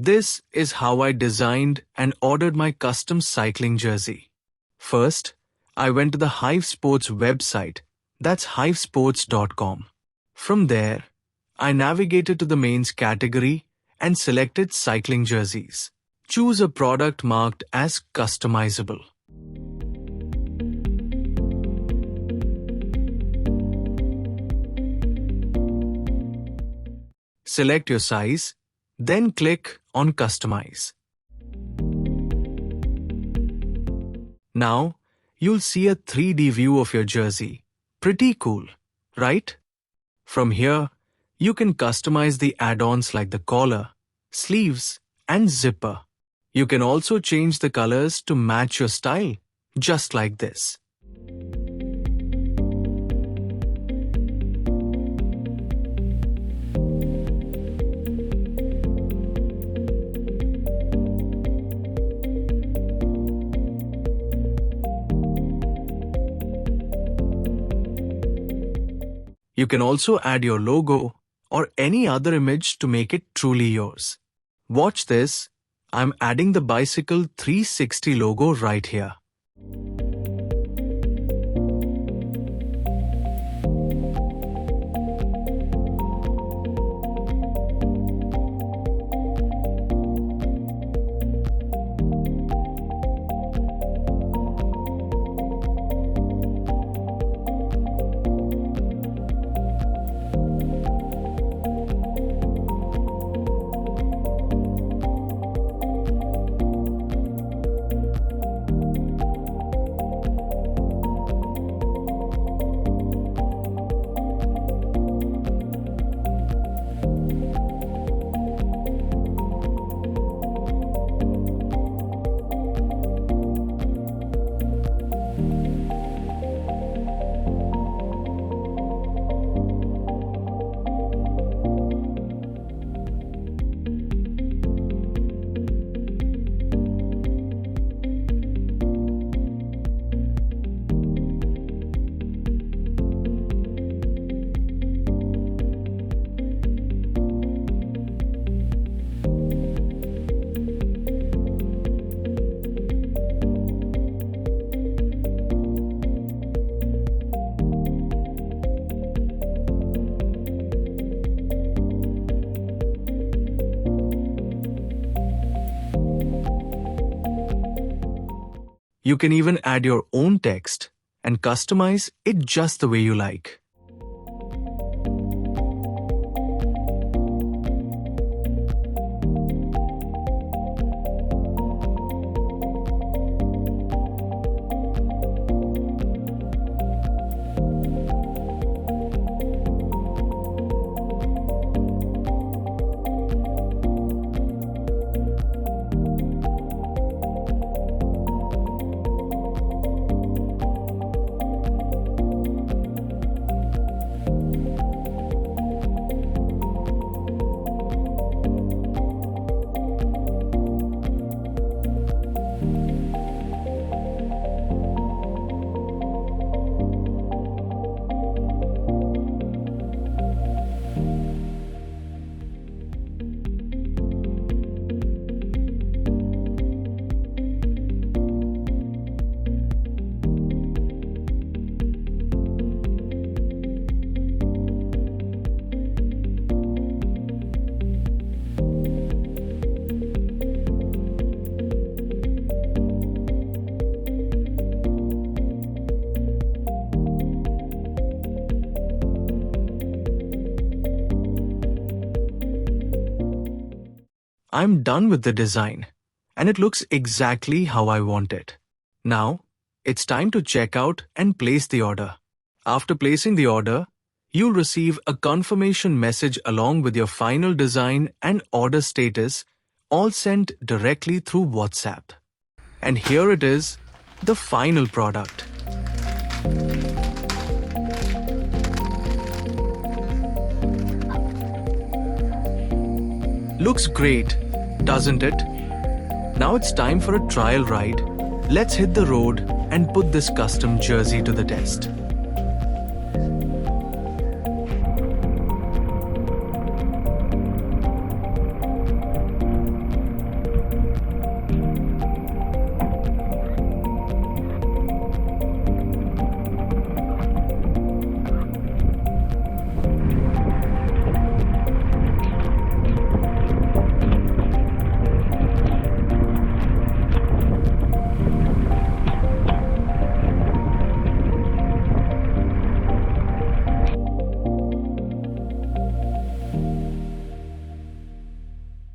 This is how I designed and ordered my custom cycling jersey. First, I went to the Hyve Sports website, that's hyvesports.com. From there, I navigated to the mains category and selected cycling jerseys. Choose a product marked as customizable. Select your size, then click on Customize. Now, you'll see a 3D view of your jersey. Pretty cool, right? From here, you can customize the add-ons like the collar, sleeves, and zipper. You can also change the colors to match your style, just like this. You can also add your logo or any other image to make it truly yours. Watch this, I'm adding the Bicycle 360 logo right here. You can even add your own text and customize it just the way you like. I'm done with the design, and it looks exactly how I want it. Now, it's time to check out and place the order. After placing the order, you'll receive a confirmation message along with your final design and order status, all sent directly through WhatsApp. And here it is, the final product. Looks great, doesn't it? Now it's time for a trial ride. Let's hit the road and put this custom jersey to the test.